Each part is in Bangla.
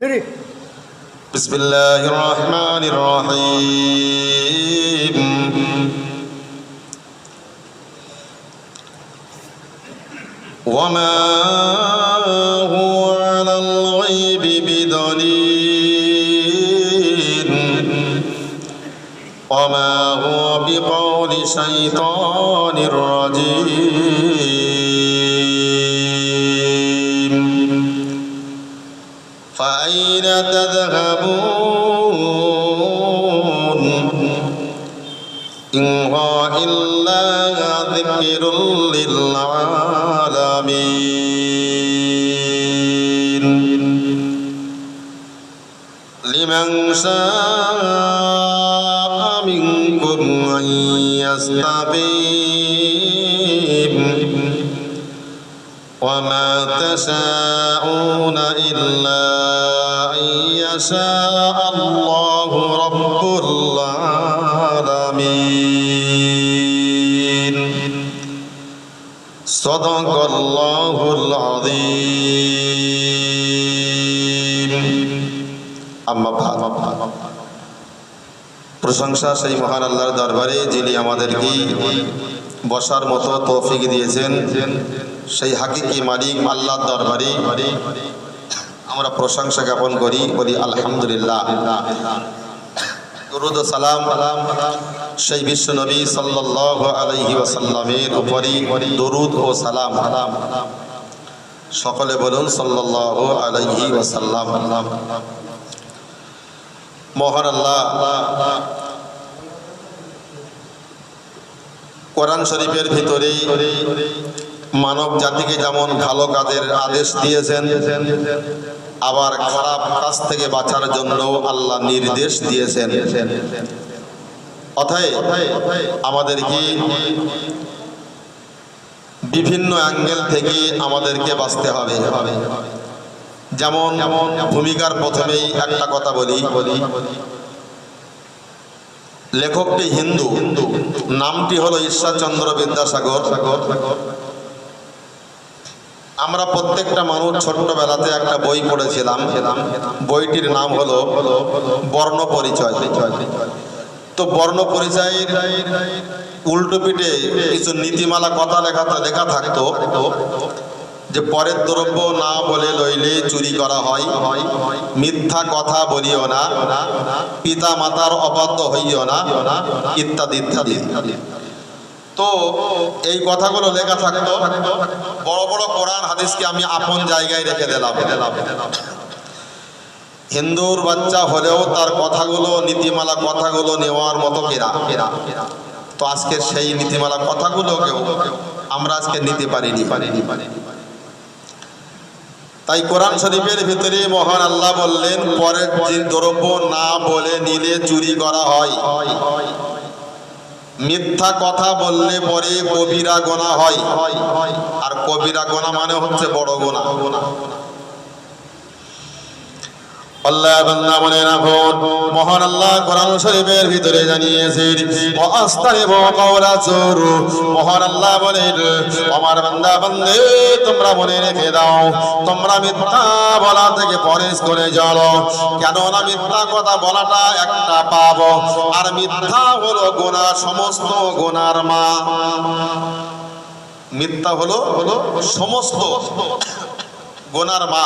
بسم الله الرحمن الرحيم وما هو على الغيب بدليل وما هو بقول شيطان رجيم فأين تذهبون إن هو إلا ذكر للعالمين لمن شاء منكم أن يستقيم وما تشاءون إلا أن يشاء الله رب العالمين صدق الله العظيم أما بعد প্রশংসা সেই মহান আল্লাহর দরবারে যিনি আমাদেরকে বসার মতো তৌফিক দিয়েছেন। সেই হাকিকি মালিক আল্লাহর দরবারে আমরা প্রশংসা জ্ঞাপন করি, বলি আলহামদুলিল্লাহ। দুরূদ ও সালাম সেই বিশ্ব নবী সাল্লাল্লাহু আলাইহি ওয়াসাল্লামের উপরে দুরূদ ও সালাম। সকলে বলুন সাল্লাল্লাহু আলাইহি ওয়াসাল্লাম। মহান আল্লাহ কোরআন শরীফের ভিতরে মানব জাতিকে যেমন ভালো কাজের আদেশ দিয়েছেন, আবার খারাপ কাজ থেকে বাঁচার জন্য আল্লাহ নির্দেশ দিয়েছেন। অতএব আমাদেরকে বিভিন্ন অ্যাঙ্গেল থেকে আমাদেরকে বাঁচতে হবে। যেমন ভূমিকার প্রথমেই একটা কথা বলি, লেখকটি হিন্দু, নামটি হলো ঈশ্বরচন্দ্র বিদ্যাসাগর। আমরা প্রত্যেকটা মানুষ ছোট্টবেলাতে একটা বই পড়েছিলাম, বইটির নাম হলো বর্ণ পরিচয়। তো বর্ণ পরিচয়ের উল্টো পিঠে কিছু নীতিমালা কথা লেখা থাকতো যে পরের দ্রব্য না বলে লইলে চুরি করা হয়, মিথ্যা কথা বলিও না, পিতা মাতার অবাধ্য হইও না, ইত্যাদি ইত্যাদি। তো এই কথাগুলো লেখা থাকতো। বড় বড় কোরআন হাদিসকে আমি আপন জায়গায় রেখে দিলাম। হিন্দুর বাচ্চা হলেও তার কথাগুলো, নীতিমালা কথাগুলো নেওয়ার মতো কিনা। তো আজকে সেই নীতিমালা কথাগুলোকেও আমরা আজকে নিতে পারিনি। তাই কোরআন শরীফের ভিতরে মহান আল্লাহ বললেন, পরের দ্রব্য না বলে নিলে চুরি করা হয়, মিথ্যা কথা বললে পরে কবিরা গোনা হয়। আর কবিরা গোনা মানে হচ্ছে বড় গোনা। আল্লাহ বান্দা মনে রাখুন, মহান আল্লাহ কোরআন শরীফের ভিতরে জানিয়েছেন ওয়াস্তানিবু কাওলা জুর। মহান আল্লাহ বলেন, আমার বান্দা বান্দে তোমরা মনে রেখে দাও, তোমরা মিথ্যা বলা থেকে পরহেজ করে চলো। কেননা মিথ্যা কথা বলাটা একটা পাপ, আর মিথ্যা হলো গুনাহ, সমস্ত গুনার মা। মিথ্যা হলো সমস্ত গোনার মা।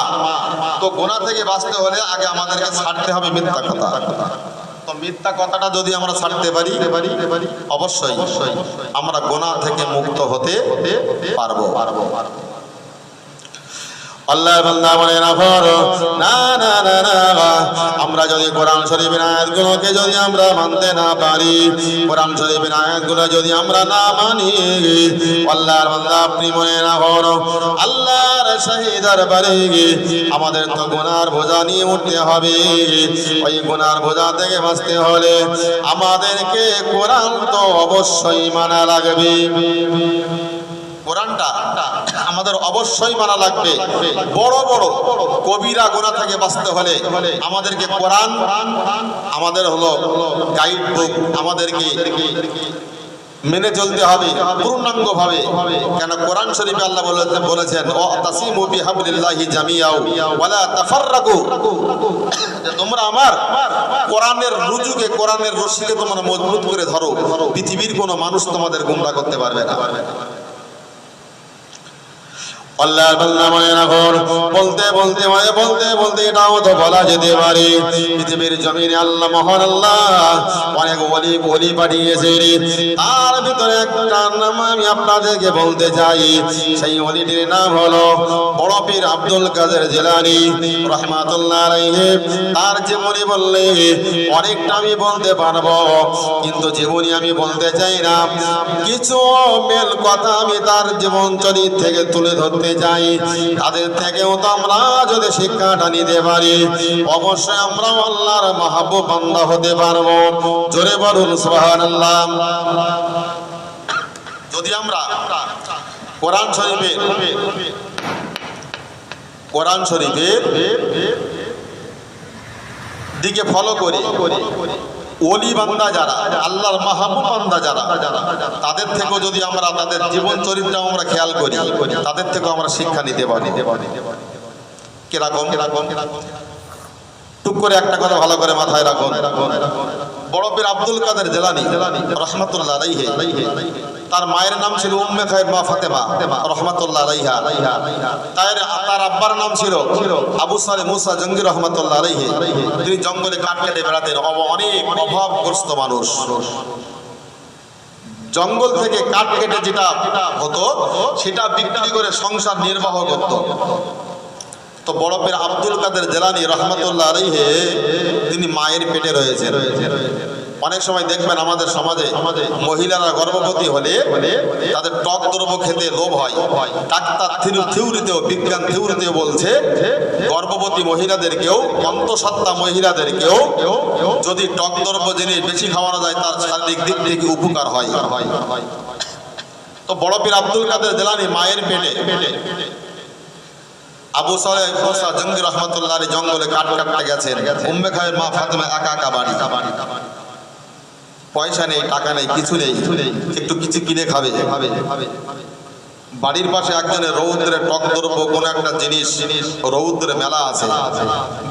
তো গোনা থেকে বাঁচতে হলে আগে আমাদেরকে ছাড়তে হবে মিথ্যা কথা। তো মিথ্যা কথাটা যদি আমরা ছাড়তে পারি, অবশ্যই আমরা গোনা থেকে মুক্ত হতে পারবো। আল্লাহ বান্দা মনে রাখুন, না না না না, আমরা যদি কোরআন শরীফের আয়াতগুলোকে যদি আমরা মানতে না পারি, কোরআন শরীফের আয়াতগুলো যদি আমরা না মানি, আল্লাহর বান্দা আপনি মনে রাখুন, আল্লাহর শাহী দরবারে আমাদের তো গুনার বোঝা নিয়ে উঠতে হবে। ওই গুনার বোঝা থেকে বাঁচতে হলে আমাদেরকে কোরআন তো অবশ্যই মানা লাগবে। কোরআনটা আমাদের অবশ্যই মানা লাগবে। বড় বড় কবিরা গুনাহ থেকে বাঁচতে হলে আমাদেরকে কোরআন আমাদের হলো গাইড বুক, আমাদেরকে মেনে চলতে হবে পূর্ণাঙ্গ ভাবে। কেন কোরআন শরীফে আল্লাহ বলেছেন ওয়াতাসিমু বিহাবলিল্লাহি জামিআও ওয়ালা তাফাররাকু, যে তোমরা আমার কোরআনের রুজুকে, কোরআনের রশিকে তোমরা মজবুত করে ধরো, পৃথিবীর কোনো মানুষ তোমাদের গোমরাহ করতে পারবে না। আল্লাহর বান্দা মনে রাখুন, বলতে বলতে এটাও তো বলা যেতে পারে পৃথিবীর জমিনে আল্লাহ মহান আল্লাহ অনেক ওলি পাঠিয়েছে, তার ভিতরে একটা নাম আমি আপনাদেরকে বলতে চাই। সেই ওলিটির নাম হলো বড় পীর আব্দুল কাদের জিলানী রাহমাতুল্লাহ আলাইহি। তার জীবনী বললে অনেকটা আমি বলতে পারবো, কিন্তু জীবনী আমি বলতে চাই না। কিছু মেল কথা আমি তার জীবন চরিত্র থেকে তুলে ধরতে যাই, তাদের থেকেও তো আমরা যদি শিক্ষাটা নিতে পারি, অবশ্যই আমরা আল্লাহর মাহবুব বান্দা হতে পারবো। জোরে বলুন সুবহানাল্লাহ। যদি আমরা কোরআন শরীফের দিকে ফলো করি, ওলি বান্দা যারা, আল্লাহর মাহবুব বান্দা যারা, তাদের থেকেও যদি আমরা তাদের জীবন চরিত্র আমরা খেয়াল করি, তাদের থেকেও আমরা শিক্ষা নিতে পারি। কিরকম? টুক করে একটা কথা ভালো করে মাথায় রাখুন। বড় পীর আব্দুল কাদের জিলানী রাহমাতুল্লাহ আলাইহি, তার মায়ের নাম ছিল উম্মে খায়ের মা ফাতেমা রাহমাতুল্লাহ আলাইহা। তার আব্বার নাম ছিল আবু সালে মুসা জঙ্গি রাহমাতুল্লাহ আলাইহি। তিনি জঙ্গলে কাঠ কেটে বেড়াতেন, অনেক অভাবগ্রস্ত মানুষ। জঙ্গল থেকে কাঠ কেটে যেটা হতো সেটা বিক্রি করে সংসার নির্বাহ করত। তো বড় পীর আব্দুল কাদের জিলানী রাহমাতুল্লাহ আলাইহি তিনি মায়ের পেটে রয়েছেন। অনেক সময় দেখবেন আমাদের সমাজে মহিলারা গর্ভবতী হলে তাদের টক দ্রব্য খেতে লোভ হয়। ডাক্তার থিওরিতেও, বিজ্ঞান থিওরিতেও বলছে গর্ভবতী মহিলাদেরকেও, অন্তঃসত্ত্বা মহিলাদেরকেও যদি টক দ্রব্য জিনিস বেশি খাওয়ানো যায় তার শারীরিক দিক থেকে উপকার হয়। তো বড় পীর আব্দুল কাদের জিলানী মায়ের পেটে আবু সালে মুসা জঙ্গি রাহমাতুল্লাহ আলাইহি জঙ্গলে কাঠ কাটতে গেছেন। উম্মে খায়ের মা ফাতেমা একা বাড়ি, পয়সা নেই, টাকা নেই, কিছু নেই, একটু কিছু কিনে খাবে। বাড়ির পাশে একজনের রৌদ্রে টক দ্রব্য কোন একটা জিনিস রৌদ্রে মেলা আছে।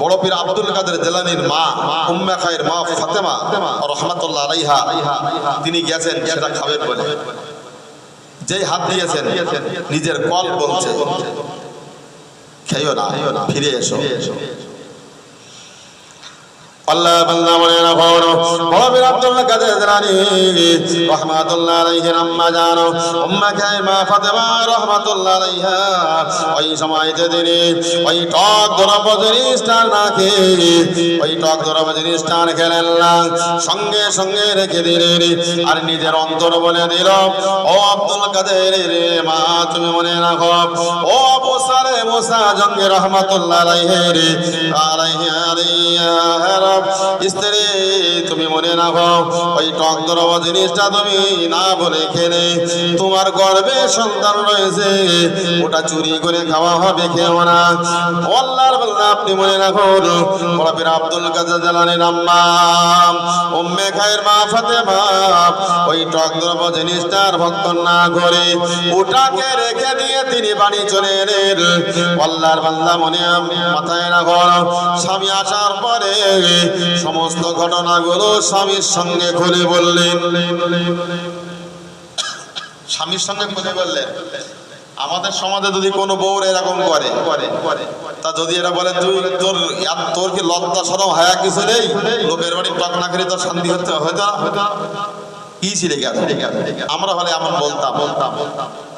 বড় পীর আব্দুল কাদের জিলানীর মা উম্মে খায়ের মা ফাতেমা রাহমাতুল্লাহ আলাইহা তিনি গেছেন সেটা খাবেন বলে, যেই হাত দিয়েছেন নিজের কল বলছে খেয়েও না, ফিরে এসো। আল্লাহ বান্দা মনে রাখুন, বড় পীর আব্দুল কাদের জিলানী রাহমাতুল্লাহ আলাইহি আম্মা জানো উম্মে খায়ের মা ফাতেমা রাহমাতুল্লাহ আলাইহা ওই সময়তে তিনি ওই টক দ্রব্য জিনিসটা না খেয়ে, ওই টক দ্রব্য জিনিসটা খেলেন না, সঙ্গে সঙ্গে রেখে দিলেন আর নিজের অন্তর বলে দিল, ও আব্দুল কাদের মা তুমি মনে রাখো, ও আবু সালে মুসা জঙ্গি রাহমাতুল্লাহ আলাইহি স্ত্রী তুমি মনে রাখো, ওই টক দ্রব্য জিনিসটা তুমি না বলে খেলে তোমার গর্ভে সন্তান রয়েছে, ওটা চুরি করে খাওয়া হবে, খেও না। আল্লাহর বান্দা আপনি মনে রাখুন, বড় পীর আব্দুল কাদের জিলানীর আম্মা উম্মে খায়ের মা ফাতেমা ওই টক দ্রব্য জিনিসটার ভক্ষণ না করে ওটাকে রেখে দিয়ে তিনি বাড়ি চলে এলেন। আল্লাহর বান্দা মনে মাথায় রাখুন, স্বামী আসার পরে সমস্ত ঘটনাগুলো স্বামীর সঙ্গে খুলে বললেন। স্বামীর সঙ্গে খুলে বললেন। আমাদের সমাজে যদি কোনো বউর এরকম করে, তা যদি এরা বলে তোর কি লজ্জা শরম হায়া কিছু নেই, লোকের বাড়ি টক না খেলে তোর শান্তি হচ্ছে, হয়তো কি ছিল আমরা হলে এমন বলতাম।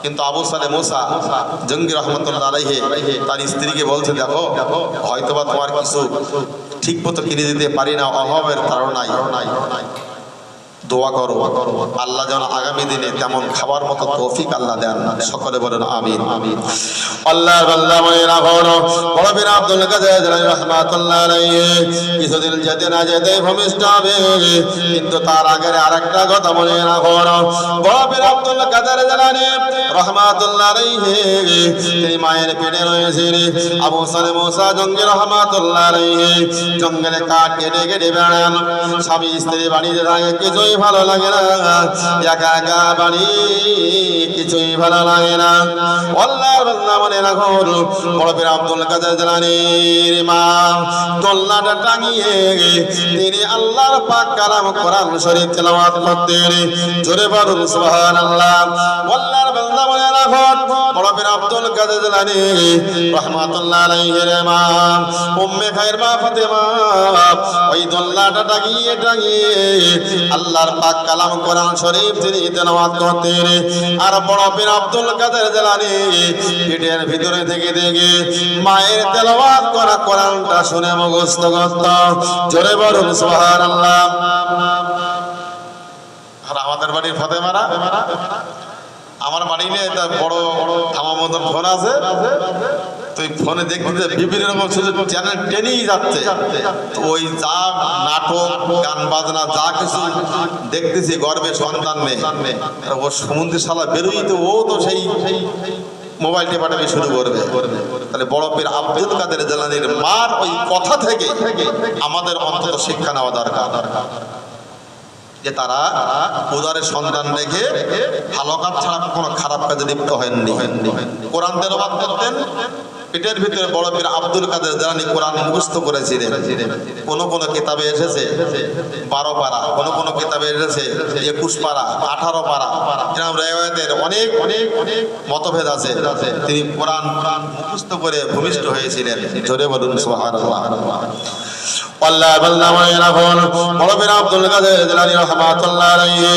কিন্তু আবু সালে মুসা জঙ্গি রাহমাতুল্লাহ আলাইহি তার স্ত্রীকে বলছে, দেখো হয়তোবা তোমার কিছু ঠিক মতো কিনে দিতে পারি না, অভাবের ধারণাই, দোয়া করো আল্লাহ যেন আগামী দিনে তেমন খাবার মতো তৌফিক আল্লাহ দেন। সকলে বলেন আমিন। আল্লাহর বান্দা মনে রাখুন, বড় পীর আব্দুল কাদের জিলানী রাহমাতুল্লাহ আলাইহি কিছুদিন যেতে না যেতে ভূমিষ্ঠ হবে। কিন্তু তার আগে আরেকটা কথা মনে রাখুন, বড় পীর আব্দুল কাদের জিলানী রাহমাতুল্লাহ আলাইহি এই মায়ের পেটে রয়েছে আবু সালে মুসা জঙ্গি রাহমাতুল্লাহ আলাইহি জঙ্গলে কাঠ কেটে কেটে বেড়ান, স্বামী স্ত্রী বাড়িতে থাকে, কিছুই কিছুই ভালো লাগে না, একা একা বাড়ি কিছুই ভালো লাগে না। আল্লাহর বান্দা মনে রাখুন, বড় পীর আব্দুল কাদের জিলানীর মা দোলনাটা টাঙিয়ে তিনি আল্লাহর পাক কালাম কোরআন শরীফ তেলাওয়াত করতেন। জোরে বলুন সুবহানাল্লাহ। আল্লাহর বান্দা মনে রাখুন, বড় পীর আব্দুল কাদের জিলানী রাহমাতুল্লাহ আলাইহির মা উম্মে খায়র মা ফাতেমা ওই দোলনাটা টাঙিয়ে আল্লাহর পাক কালাম কোরআন শরীফ তিনি তেলাওয়াত করতেন। আর বড় পীর আব্দুল কাদের জিলানী পেটের ভিতরে থেকে মায়ের তেলাওয়াত করা কোরআনটা শুনে মুখস্থ করত। জোরে বলুন সুবহানাল্লাহ। আর আমাদের বাড়ির ফাতেমারা, আমার বাড়ি নিয়ে একটা বড় থামা মতন ফোন আছে, তো ওই ফোনে দেখতে বিভিন্ন রকম চ্যানেল টেনেই যাচ্ছে। তো ওই যা নাটক গান বাজনা যা কিছু দেখতেছি গর্বে সন্তান নেই, ও সমুদ্রের শালা বেরোই তো ও তো সেই মোবাইল টেপাটাকে শুরু করবে। তাহলে বড় পীর আব্দুল কাদের জিলানীর মার ওই কথা থেকে আমাদের অন্তত শিক্ষা নেওয়া দরকার, যে তারা উদারের সন্তান রেখে ভালো কাজ ছাড়া কোনো খারাপ কাজে লিপ্ত হয়নি। কোরআন তেলাওয়াত করতেন, পেটের ভিতরে বড় পীর আব্দুল কাদের জিলানী কোরআন মুখস্থ করেছিলেন। কোন কোন কিতাবে এসেছে 12 পারা, কোন কোন কিতাবে এসেছে 21 পারা, 18 পারা, এরকম রিওয়ায়াতের অনেক অনেক মতভেদ আছে। তিনি কোরআন মুখস্থ করে ভূমিষ্ঠ হয়েছিলেন। জোরে বলুন সুবহানাল্লাহ। আল্লাহ বান্দা মনে রাখুন, বড় পীর আব্দুল কাদের জিলানী রাহমাতুল্লাহ আলাইহি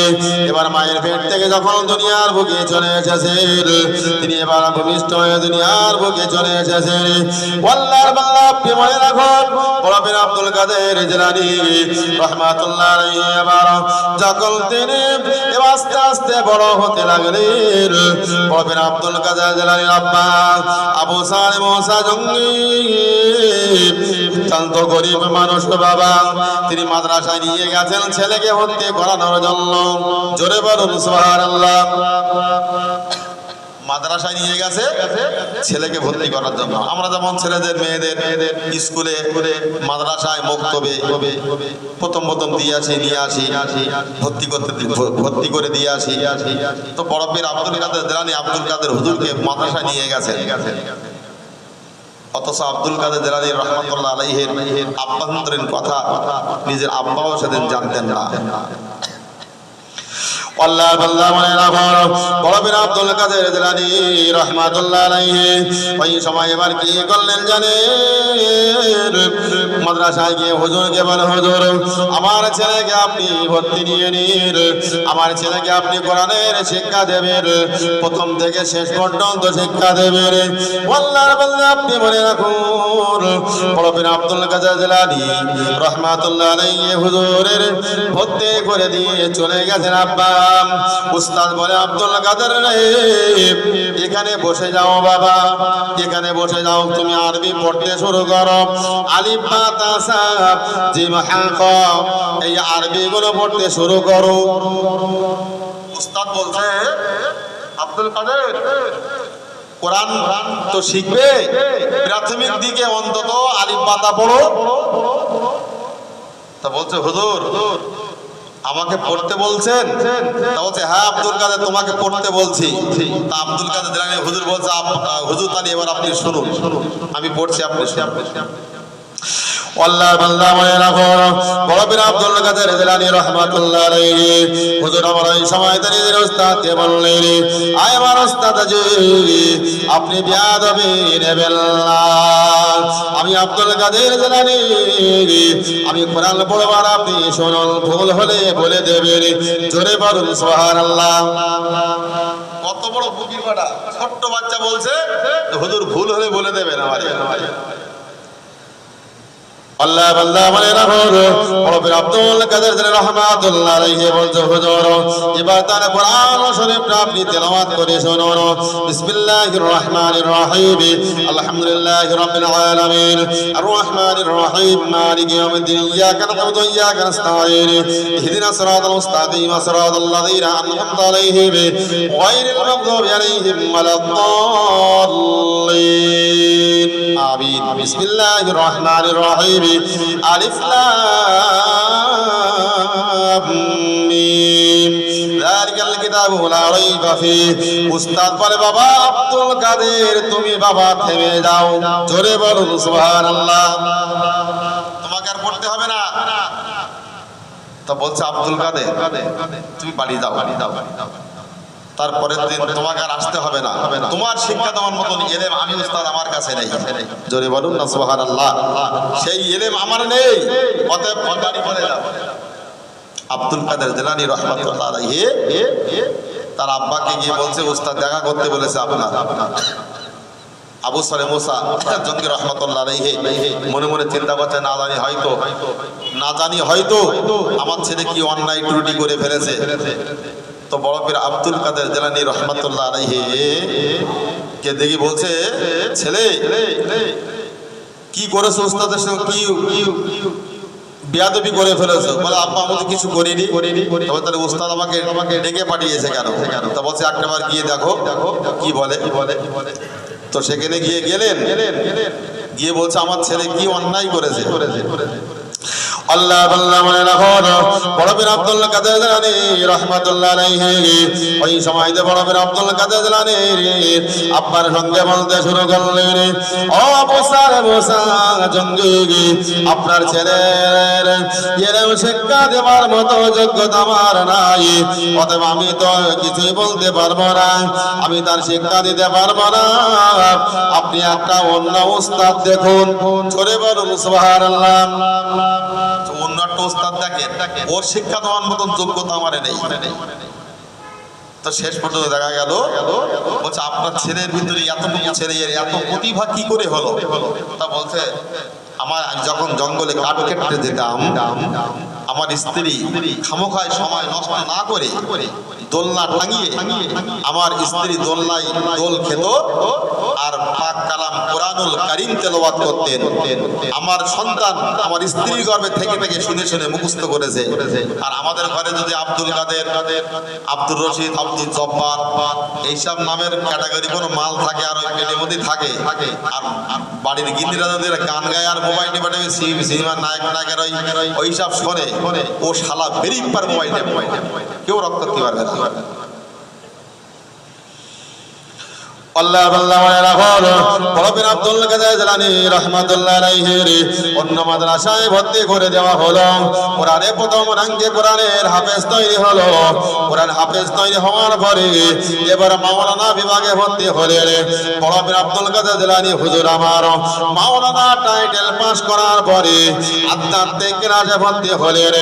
এবার মায়ের পেট থেকে যখন দুনিয়ার বুকে চলে এসেছেন, তিনি এবার ভূমিষ্ঠ হয়ে দুনিয়ার বুকে চলে এসেছেন। আল্লাহর বান্দা আপনি মনে রাখুন, বড় পীর আব্দুল কাদের জিলানী রাহমাতুল্লাহ আলাইহি এবার যখন তিনি আস্তে আস্তে বড় হতে লাগলেন, বড় পীর আব্দুল কাদের জিলানীর আব্বা আবু সালেম মুসা জঙ্গি অত্যন্ত গরিব মানুষ বাবা, তিনি মাদ্রাসায় নিয়ে গেছেন ছেলেকে ভর্তি করানোর জন্য। জোরে বলুন সুবহানাল্লাহ। মাদ্রাসায় নিয়ে গেছে ছেলেকে ভর্তি করার জন্য। আমরা যেমন ছেলেদের মেয়েদের স্কুলে মাদ্রাসায় মক্তবে প্রথম দিয়ে আসি, নিয়ে আসি, ভর্তি করে দিয়ে আসি। তো বড় পীর আব্দুল কাদের জিলানী আব্দুল কাদের হুজুরকে মাদ্রাসায় নিয়ে গেছে। অথচ আব্দুল কাদের জিলানী রাহমাতুল্লাহ আলাইহির আভ্যন্তরীণ কথা নিজের আব্বাও সেদিন জানতেন না। আল্লাহর বান্দা মনে রাখুন, বড় পীর আব্দুল কাদের জিলানী রাহমাতুল্লাহ আলাইহি ওই সময় এবার কি করলেন জানেন? মাদ্রাসায় গিয়ে হুজুরকে বলে, হুজুর আমার ছেলেকে আপনি ভর্তি নিয়ে নিন, আমার ছেলেকে আপনি কোরআনের শিক্ষা দেবেন, প্রথম থেকে শেষ পর্যন্ত শিক্ষা দেবেন। আল্লাহর বান্দা আপনি মনে রাখুন, বড় পীর আব্দুল কাদের জিলানী রাহমাতুল্লাহ আলাইহি হুজুরের ভর্তি করে দিয়ে চলে গেছেন। আব্বা উস্তাদ বলে, আব্দুল কাদের এখানে বসে যাও বাবা, এখানে বসে যাও, তুমি আরবি পড়তে শুরু করো, আলিফ বা তা সা জিম হা খ এই আরবি গুলো পড়তে শুরু করো। উস্তাদ বলছে, আব্দুল কাদের কোরআন তো শিখবে, প্রাথমিক দিকে অন্তত আলিফ বা তা পড়ো। তা বলছে, হুজুর আমাকে পড়তে বলছেন? তা বলছে, হ্যাঁ আব্দুল কাদের তোমাকে পড়তে বলছি। তা আব্দুল কাদের জিলানী হুজুর বলছে, হুজুর তাহলে এবার আপনি শুনুন, আমি পড়ছি, আপনি শুনুন। আল্লাহর বান্দা মনে রাখুন, বড় পীর আব্দুল কাদের জিলানী রাহমাতুল্লাহ আলাইহি হুজুর আমার ওই সময় তার উস্তাদকে বললেন, আয় আমার উস্তাদ জি, আপনি বেয়াদবি নেবেন না, আমি আব্দুল কাদের জিলানী, আমি কোরআন পড়ব আর আপনি শুনুন, ভুল হলে বলে দেবেন। জোরে বলুন সুবহানাল্লাহ। কত বড় বুকির বাটা, ছোট্ট বাচ্চা বলছে হুজুর ভুল হলে বলে দেবেন আমারে। আল্লাহ বান্দা মনে রাখুন, বড় পীর আব্দুল কাদের জিলানী রাহমাতুল্লাহ আলাইহি বলছে, হুজুর এবার তার কোরআন শরীফটা আপনি তেলাওয়াত করে শুনুন। বিসমিল্লাহির রহমানির রহিম, আলহামদুলিল্লাহি রাব্বিল আলামিন, আর রহমানির রহিম, মালিকি ইয়াউমিদ্দিন, ইয়াকা না'বুদু ওয়া ইয়াকা নাস্তাঈন, ইহদিনাস সিরাতাল মুস্তাকিম, সিরাতাল লাযীনা আন'আমতা আলাইহিম গায়রিল মাগদুবি আলাইহিম ওয়ালাদ-দাল্লিন। আমিন। বিসমিল্লাহির রহমানির রহিম, আলিফ লাম মিম। যালিকাল কিতাবু লা রাইবা ফীহ। উস্তাদ বলে বাবা আব্দুল কাদের তুমি বাবা থেমে যাও, জোরে বলুন সুবহানাল্লাহ। তোমাকে আর পড়তে হবে না। তা বলছে আব্দুল কাদের তুমি বাড়ি যাও, তারপরের দিন তোমাকে আর আসতে হবে না, তোমার শিক্ষা দেওয়ার মতন ইলম আমি উস্তাদ আমার কাছে নেই, জোরে বলুন না সুবহানাল্লাহ। সেই ইলম আমার নেই, অতএব বাড়ি চলে যাও। আব্দুল কাদের জিলানী রাহমাতুল্লাহ আলাইহি তার আব্বাকে গিয়ে বলছে উস্তাদ দেখা করতে বলেছে আপনার। আবু সালেহ মুসা জঙ্গি রাহমাতুল্লাহ আলাইহি মনে মনে চিন্তা করছে না জানি হয়তো আমার ছেলে কি অন্যায় ত্রুটি করে ফেলেছে। তো বড় পীর আব্দুল কাদের জিলানী রাহমাতুল্লাহ আলাইহি কে দেখি বলছে ছেলে কি করেছো উস্তাদের সঙ্গে, কি বেয়াদবি করে ফেলেছো? বলে আব্বা আমি তো কিছু করিনি। তবে তাহলে উস্তাদ আমাকে ডেকে পাঠিয়েছে কেন? তা বলছে একটাবার গিয়ে দেখো কি বলে। তো সেখানে গেলেন, গিয়ে বলছে আমার ছেলে কি অন্যায় করেছে। আল্লাহ আল্লাহ মনে রাখো, বড় পীর আব্দুল কাদের জিলানী রাহমাতুল্লাহ আলাইহি ওই সময়তে বড় পীর আব্দুল কাদের জিলানী আব্বার সঙ্গে বলতে শুরু করলেন, ও মুসা জঙ্গি আপনার ছেলের ইলম শিক্ষা দেওয়ার মতো যোগ্যতা আমার নাই, অতএব আমি তো কিছুই বলতে পারবো না, আমি তার শিক্ষা দিতে পারবো না। আপনি একটা অন্য উস্তাদ দেখুন, জোরে বলুন সুবহানাল্লাহ। অন্য একটা উস্তাদ দেখেন, ওর শিক্ষা দেওয়ার মতন যোগ্যতা আমার নেই। তো শেষ পর্যন্ত দেখা গেল বলছে আপনার ছেলের ভিতরে এতটুকু ছেলে এত প্রতিভা কি করে হলো? তা বলছে আমি যখন জঙ্গলে কাঠ কেটে যেতাম, আমার স্ত্রী খামোখায় সময় নষ্ট না করে দোলনা টাঙিয়ে আমার স্ত্রী দোলনায় দোল খেত আর পাক কালাম কোরআনুল কারীম তেলাওয়াত করতেন। আমার সন্তান আমার স্ত্রীর গর্ভে থেকে থেকে শুনে শুনে মুখস্থ করেছে। আর আমাদের ঘরে যদি আব্দুল কাদের, আব্দুর রশিদ, আব্দুল জব্বার এইসব নামের ক্যাটাগরি কোনো মাল থাকে আর ওই পেটের মধ্যে থাকে, আর বাড়ির গিন্নিরা যদি গান গায় আর মোবাইল টিপে সিনেমার নায়কের ওইসব শোনে, ও শালা বেরিয়ে পার মোবাইল কেউ রক্ত করতে পারবে না। আল্লাহ আল্লাহ মনে রাখো, বড় পীর আব্দুল কাদের জিলানী রাহমাতুল্লাহ আলাইহি অন্য মাদ্রাসায় ভর্তি করে দেওয়া হলো। কোরআনে প্রথম রাঙ্গে কোরআনের হাফেজ তৈরি হলো। কোরআন হাফেজ তৈরি হওয়ার পরে এবার মাওলানা বিভাগে ভর্তি হলেন। বড় পীর আব্দুল কাদের জিলানী হুজুর আমার মাওলানা টাইটেল পাস করার পরে আধ্যাত্মিক কিরাজে ভর্তি হলেন।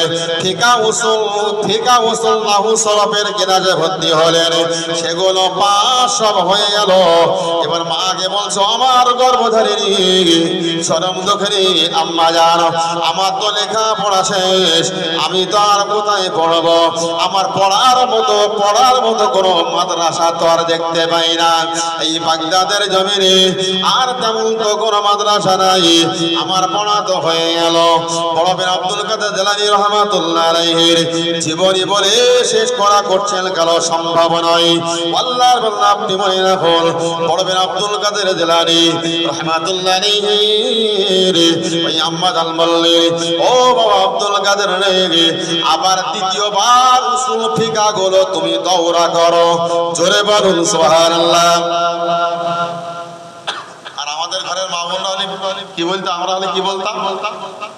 ফিকা উসুল নাহু সরফের কিরাজে ভর্তি হলেন। সেগুলো পাস সব হয়ে গেল। এবার মাকে বলছো আমার গর্ভধারিণী শরম দুঃখিনী আম্মা জান, আমার তো লেখা পড়া শেষ, আমি তো আর কোথায় পড়বো? আমার পড়ার মতো কোনো মাদ্রাসা তো আর দেখতে পাই না এই বাগদাদের জমিনে, আর তেমন তো কোনো মাদ্রাসা নাই, আমার পড়া তো হয়ে গেল। বড় পীর আব্দুল কাদের জিলানী রাহমাতুল্লাহ আলাইহির জীবনী বলে শেষ করা করছেন কেন সম্ভব নয়। আল্লাহর বান্দা আপনি মনে রাখুন, বড় পীর আব্দুল কাদের জিলানী রাহমাতুল্লাহ আলাইহি ওই আম্মা জান বললেন, ও বাবা আব্দুল কাদের রে, আবার দ্বিতীয়বার উসুল ফিকা গুলো তুমি দৌড়া করো, জোরে বলুন সুবহানাল্লাহ। আর আমাদের ঘরের মা বোনরা হলে কি বলতো, আমরা হলে কি বলতাম,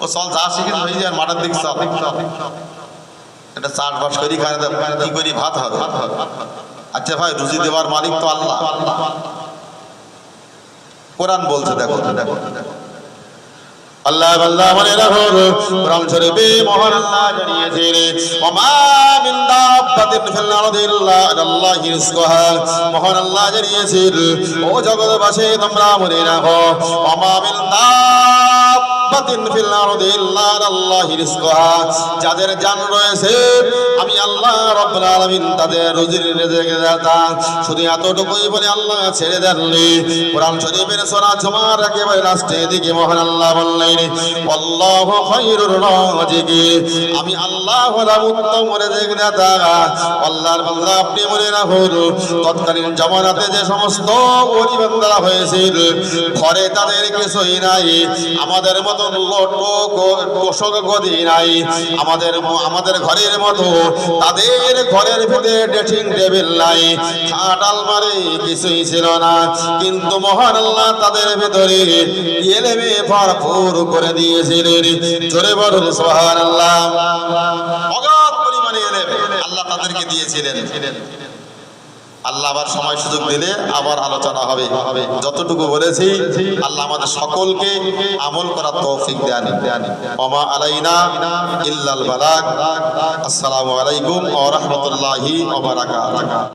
ও চল যা শিখে হয়ে যায় মাঠের দিক চল, এটা চাষবাস করি খায় কি করি ভাত হবে। আচ্ছা ভাই, রুজি দেওয়ার মালিক তো আল্লাহ। কোরআন বলছে দেখো আল্লাহ আল্লাহ মনে রাখো, কোরআন শরীফে মহান আল্লাহ জানিয়েছেন, ওমা মিন দাব্বাতিন ফিল আরদি ইল্লা আলাল্লাহি রিজকুহা। মহান আল্লাহ জানিয়েছেন, ও জগৎবাসী তোমরা মনে রাখো, ওমা মিন দাব্বাতিন ফিল আরদি ইল্লা আলাল্লাহি রিজকুহা। যাদের জান রয়েছে আমি আল্লাহ রাব্বুল আলামিন তাদের রুজির রিজিক দাতা। শুধু এতটুকুই বলে আল্লাহ ছেড়ে দেননি। কোরআন শরীফের সূরা জুমার একেবারে লাস্টের দিকে মহান আল্লাহ বললেন, আল্লাহু খায়রুর রাজিকিন, আমি আল্লাহ হলাম উত্তম রিজিক দাতা। আল্লাহর বান্দা আপনি মনে রাখুন, তৎকালীন জামানাতে যে সমস্ত গরীব বান্দারা হয়েছিল, ঘরে তাদের কিছুই নাই, আমাদের মতো মতন তোষক গদি নাই, আমাদের ঘরের মতো তাদের ঘরের ভিতরে ড্রেসিং টেবিল নাই, খাট আলমারি কিছুই ছিল না। কিন্তু মহান আল্লাহ তাদের ভিতরে ইলমে ভরপুর করে দিয়েছিলেন। জোরে বলুন সুবহানাল্লাহ। অগাধ পরিমাণে ইলম আল্লাহ তাদেরকে দিয়েছিলেন। আল্লাহ আবার সময় সুযোগ দিলে আবার আলোচনা হবে। যতটুকু বলেছি আল্লাহ আমাদের সকলকে আমল করার তৌফিক দেন। ওমা আলাইনা ইল্লাল বালাগ। আসসালামু আলাইকুম ওয়া রাহমাতুল্লাহি ওয়া বারাকাতুহু।